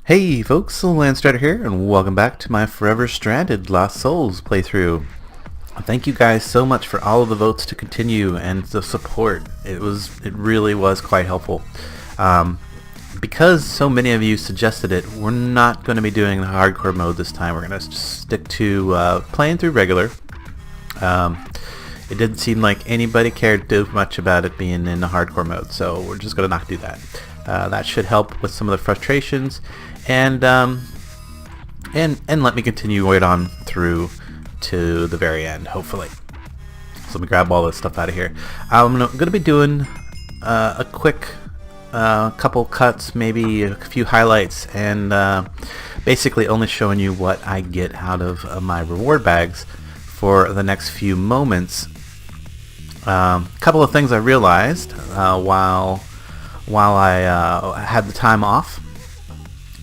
Hey folks, Landstryder here, and welcome back to my Forever Stranded Lost Souls playthrough. Thank you guys so much for all of the votes to continue and the support. It really was quite helpful. Because so many of you suggested it, we're not going to be doing the hardcore mode this time. We're going to stick to playing through regular. It didn't seem like anybody cared too much about it being in the hardcore mode, so we're just going to not do that. That should help with some of the frustrations, and let me continue right on through to the very end, hopefully. So let me grab all this stuff out of here. I'm going to be doing a quick couple cuts, maybe a few highlights, and basically only showing you what I get out of my reward bags for the next few moments. Couple of things I realized while I had the time off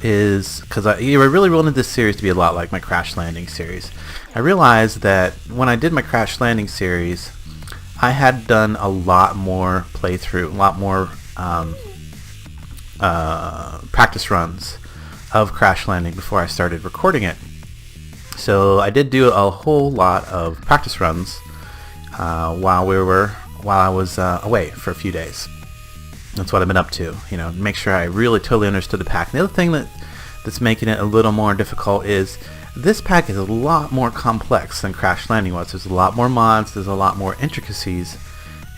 is because I really wanted this series to be a lot like my Crash Landing series. I realized that when I did my Crash Landing series, I had done a lot more playthrough, a lot more practice runs of Crash Landing before I started recording it. So I did do a whole lot of practice runs while I was away for a few days. That's what I've been up to, make sure I really totally understood the pack. And the other thing that's making it a little more difficult is this pack is a lot more complex than Crash Landing was. There's a lot more mods, there's a lot more intricacies,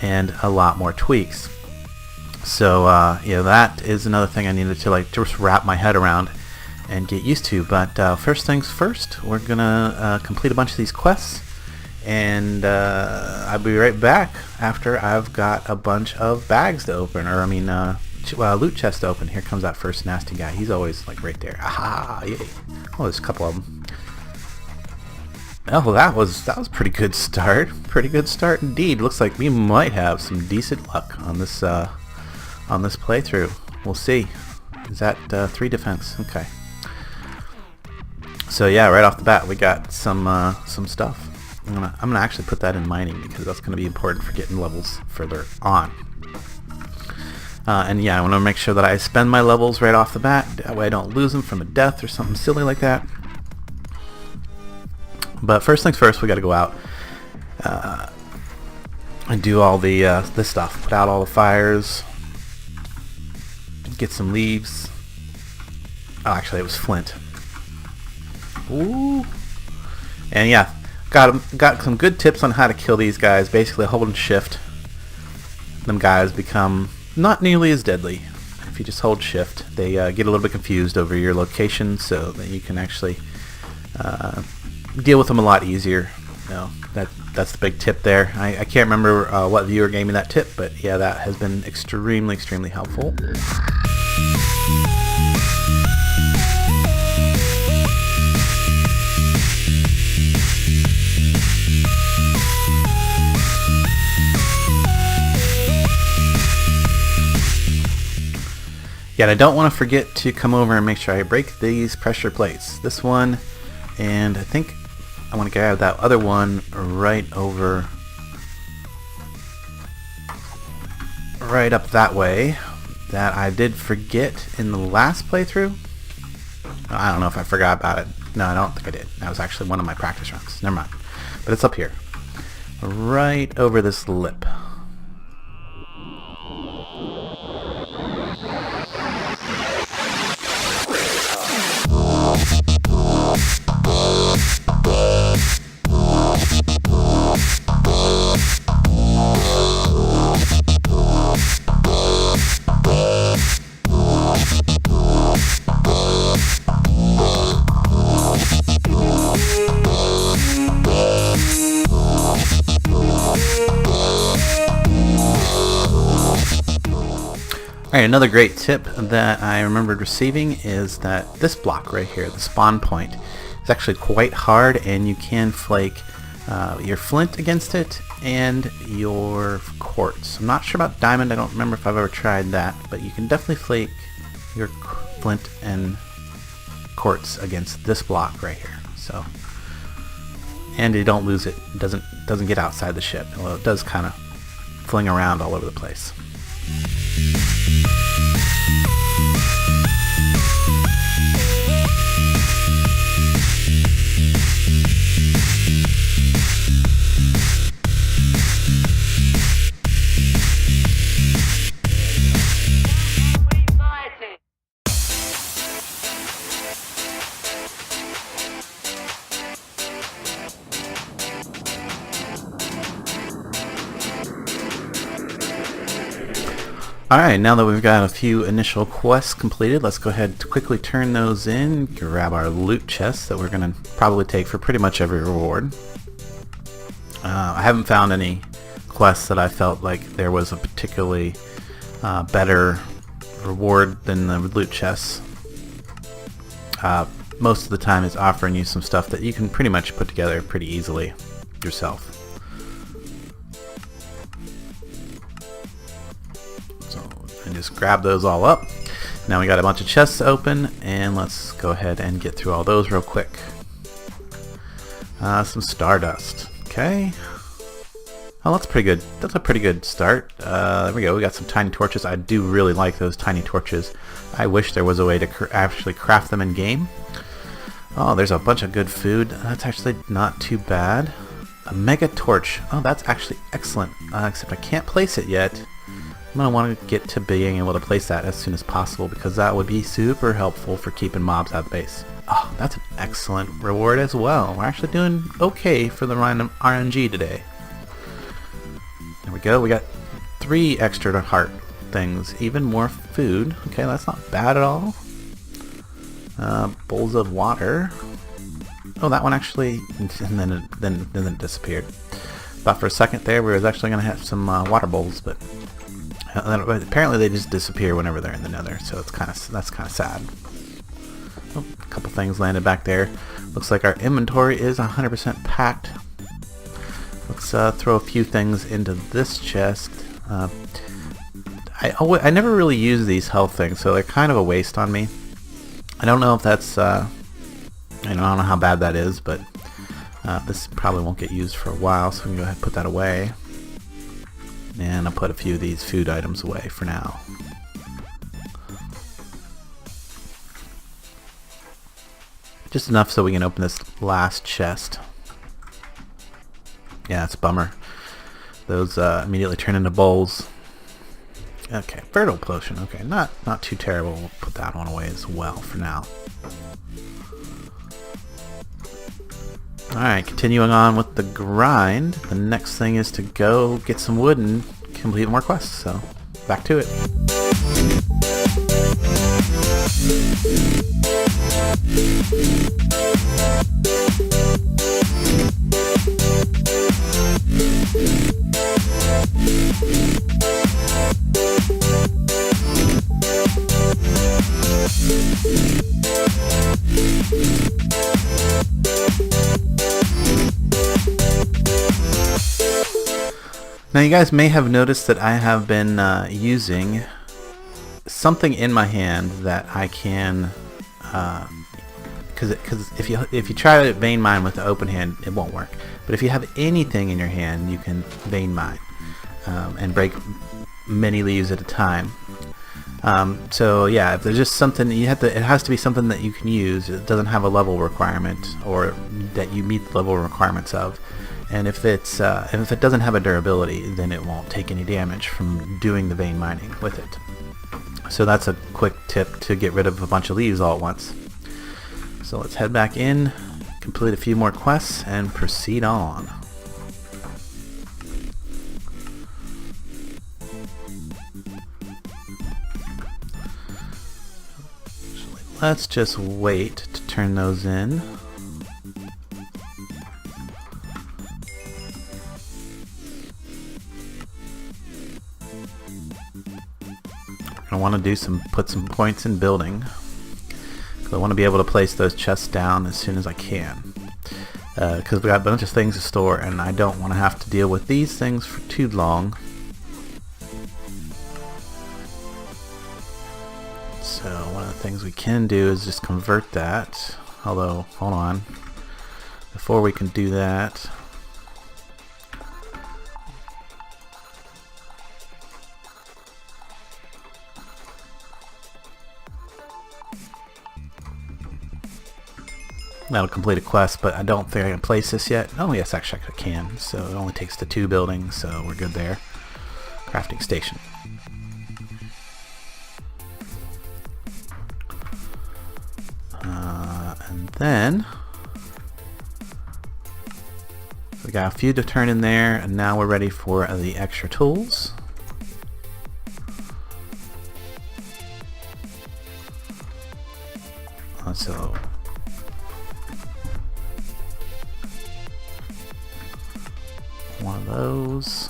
and a lot more tweaks. So that is another thing I needed to just wrap my head around and get used to. But first things first, we're gonna complete a bunch of these quests, and I'll be right back after I've got a bunch of bags to open, loot chests to open. Here comes that first nasty guy. He's always right there. Aha! Yay! Oh, there's a couple of them. Oh, that was pretty good start. Pretty good start indeed. Looks like we might have some decent luck on this playthrough. We'll see. Is that 3 defense? Okay. So yeah, right off the bat we got some stuff. I'm gonna actually put that in mining because that's gonna be important for getting levels further on. And yeah, I want to make sure that I spend my levels right off the bat. That way I don't lose them from a death or something silly like that. But first things first, we got to go out and do all the this stuff. Put out all the fires. Get some leaves. Oh, actually, it was flint. Ooh. And yeah, got some good tips on how to kill these guys. Basically, holding shift, them guys become not nearly as deadly. If you just hold shift, they get a little bit confused over your location, so that you can actually deal with them a lot easier. That's the big tip there. I can't remember what viewer gave me that tip, but yeah, that has been extremely helpful. Yeah, and I don't want to forget to come over and make sure I break these pressure plates. This one, and I think I want to grab that other one right up that way, that I did forget in the last playthrough. I don't know if I forgot about it. No, I don't think I did. That was actually one of my practice runs. Never mind. But it's up here. Right over this lip. Alright, another great tip that I remembered receiving is that this block right here, the spawn point, is actually quite hard, and you can flake your flint against it and your quartz. I'm not sure about diamond. I don't remember if I've ever tried that, but you can definitely flake your flint and quartz against this block right here. So, and you don't lose it. It doesn't get outside the ship, although it does kind of fling around all over the place. Alright, now that we've got a few initial quests completed, let's go ahead and quickly turn those in, grab our loot chests that we're going to probably take for pretty much every reward. I haven't found any quests that I felt like there was a particularly better reward than the loot chests. Most of the time it's offering you some stuff that you can pretty much put together pretty easily yourself. So and just grab those all up. Now we got a bunch of chests open, and let's go ahead and get through all those real quick. Some stardust. Okay. Oh, that's pretty good. That's a pretty good start. There we go. We got some tiny torches. I do really like those tiny torches. I wish there was a way to actually craft them in game. Oh, there's a bunch of good food. That's actually not too bad. A mega torch. Oh, that's actually excellent. Except I can't place it yet. I'm going to want to get to being able to place that as soon as possible, because that would be super helpful for keeping mobs out of the base. Oh, that's an excellent reward as well. We're actually doing okay for the random RNG today. There we go. We got 3 extra heart things. Even more food. Okay, that's not bad at all. Bowls of water. Oh, that one actually, and then it disappeared. Thought for a second there we was actually going to have some water bowls, but apparently they just disappear whenever they're in the nether, so that's kind of sad. Oh, a couple things landed back there. Looks like our inventory is 100% packed. Let's throw a few things into this chest. I never really use these health things, so they're kind of a waste on me. I don't know if that's I don't know how bad that is, but this probably won't get used for a while, so we can go ahead and put that away. And I'll put a few of these food items away for now. Just enough so we can open this last chest. Yeah, it's a bummer. Those immediately turn into bowls. Okay, fertile potion. Okay, not too terrible. We'll put that one away as well for now. Alright, continuing on with the grind. The next thing is to go get some wood and complete more quests. So, back to it. Now you guys may have noticed that I have been using something in my hand that I can, because if you try to vein mine with the open hand, it won't work. But if you have anything in your hand, you can vein mine and break many leaves at a time. So yeah, if there's just something it has to be something that you can use. It doesn't have a level requirement, or that you meet the level requirements of. And if it doesn't have a durability, then it won't take any damage from doing the vein mining with it. So that's a quick tip to get rid of a bunch of leaves all at once. So let's head back in, complete a few more quests, and proceed on. Let's just wait to turn those in. I want to put some points in building, because I want to be able to place those chests down as soon as I can, because we got a bunch of things to store and I don't want to have to deal with these things for too long. So one of the things we can do is just convert that, although hold on, before we can do that, that'll complete a quest, but I don't think I can place this yet. Oh yes, actually I can. So it only takes to 2 buildings, so we're good there. Crafting station. And then we got a few to turn in there, and now we're ready for the extra tools. So one of those.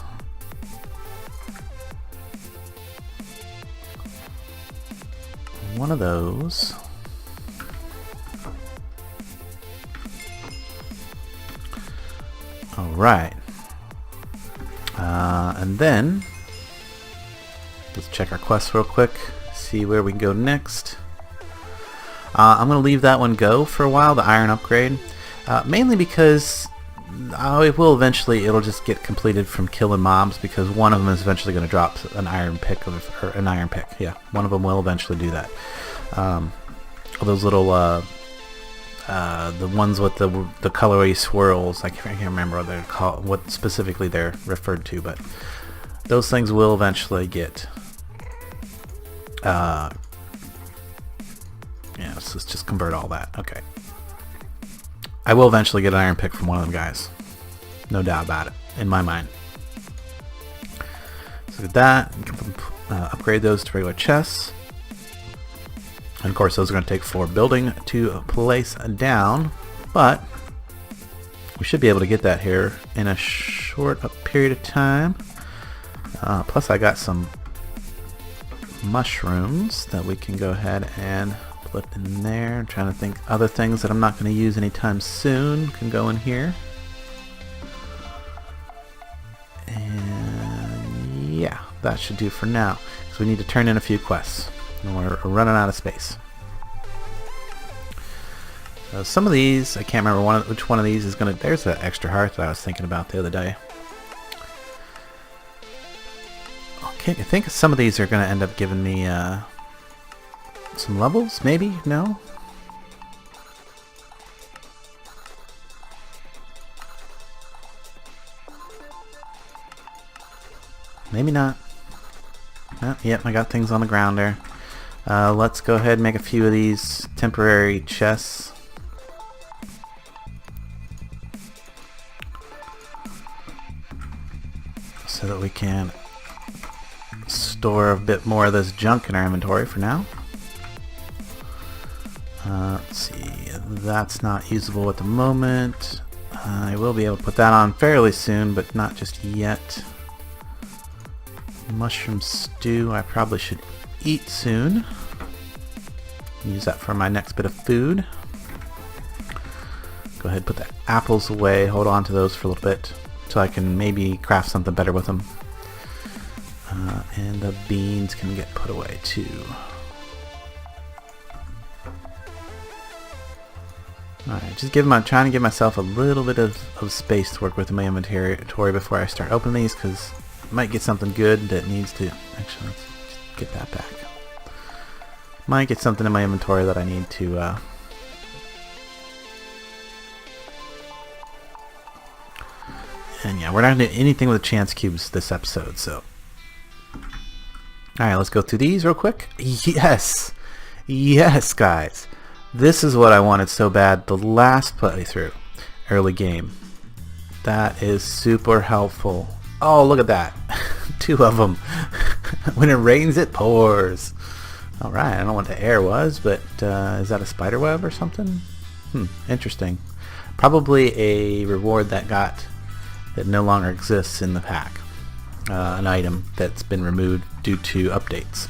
One of those. All right. And then let's check our quests real quick, see where we can go next. I'm going to leave that one go for a while, the iron upgrade, mainly because it will eventually, it'll just get completed from killing mobs, because one of them is eventually going to drop an iron pick, or an iron pick. Yeah, one of them will eventually do that. Those little the ones with the colorway swirls, I can't remember what they're called, what specifically they're referred to, but those things will eventually get yeah, let's just convert all that. Okay, I will eventually get an iron pick from one of them guys, no doubt about it in my mind. So with that, upgrade those to regular chests. And of course, those are going to take 4 building to place down, but we should be able to get that here in a short period of time. Plus, I got some mushrooms that we can go ahead and put in there. I'm trying to think other things that I'm not going to use anytime soon can go in here. And yeah, that should do for now. So we need to turn in a few quests. And we're running out of space. Some of these, I can't remember which one of these is going to... There's that extra heart that I was thinking about the other day. Okay, I think some of these are going to end up giving me some levels, maybe? No? Maybe not. Oh, yep, I got things on the ground there. Let's go ahead and make a few of these temporary chests. So that we can store a bit more of this junk in our inventory for now. Let's see, that's not usable at the moment. I will be able to put that on fairly soon, but not just yet. Mushroom stew I probably should eat soon. Use that for my next bit of food. Go ahead and put the apples away, hold on to those for a little bit so I can maybe craft something better with them. And the beans can get put away too. Alright, trying to give myself a little bit of space to work with in my inventory before I start opening these, because I might get something good that needs to... Actually, let's just get that back. Might get something in my inventory that I need to... And yeah, we're not going to do anything with chance cubes this episode, so... Alright, let's go through these real quick. Yes! Yes, guys! This is what I wanted so bad the last playthrough. Early game. That is super helpful. Oh, look at that. 2 of them. When it rains, it pours. Alright, I don't know what the air was, but is that a spider web or something? Interesting. Probably a reward that no longer exists in the pack. An item that's been removed due to updates.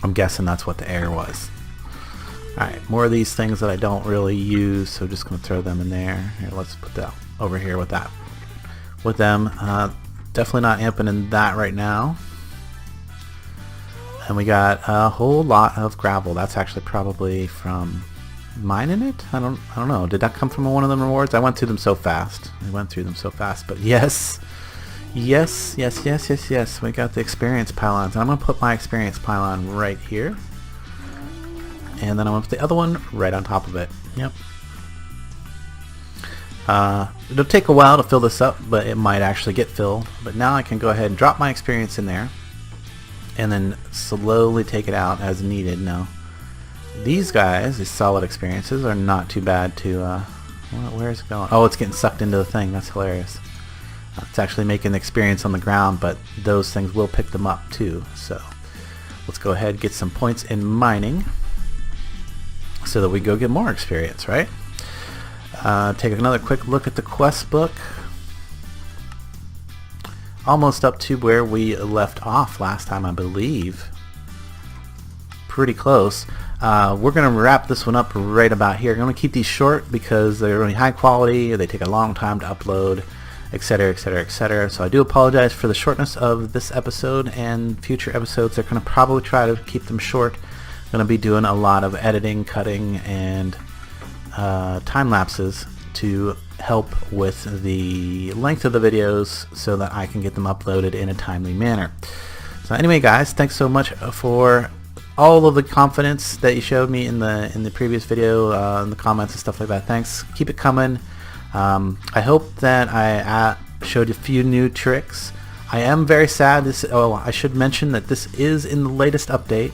I'm guessing that's what the air was. Alright, more of these things that I don't really use, so just going to throw them in there. Here, let's put that over here with that. With them, definitely not opening that right now. And we got a whole lot of gravel. That's actually probably from mining it? I don't know. Did that come from one of them rewards? I went through them so fast. But yes. Yes. We got the experience pylons. And I'm going to put my experience pylon right here. And then I'm going to put the other one right on top of it. Yep. It'll take a while to fill this up, but it might actually get filled. But now I can go ahead and drop my experience in there. And then slowly take it out as needed. Now, these guys, these solid experiences, are not too bad to... where is it going? Oh, it's getting sucked into the thing. That's hilarious. It's actually making the experience on the ground, but those things will pick them up too. So let's go ahead and get some points in mining. so that we go get more experience, right? Take another quick look at the quest book. Almost up to where we left off last time, I believe. Pretty close. We're going to wrap this one up right about here. I'm going to keep these short because they're really high quality, they take a long time to upload, etc, etc, etc. So I do apologize for the shortness of this episode, and future episodes are going to probably try to keep them short. I'm going to be doing a lot of editing, cutting, and time lapses to help with the length of the videos so that I can get them uploaded in a timely manner. So anyway, guys, thanks so much for all of the confidence that you showed me in the previous video, in the comments and stuff like that. Thanks. Keep it coming. I hope that I showed you a few new tricks. I am very sad. I should mention that this is in the latest update.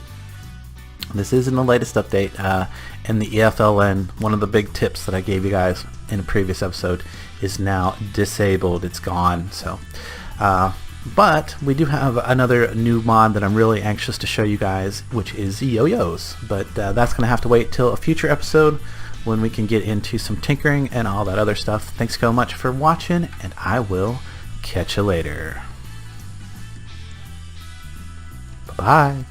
This is in the latest update, and the EFLN, one of the big tips that I gave you guys in a previous episode, is now disabled. It's gone. So, but we do have another new mod that I'm really anxious to show you guys, which is yo-yos. But that's going to have to wait till a future episode when we can get into some tinkering and all that other stuff. Thanks so much for watching, and I will catch you later. Bye-bye.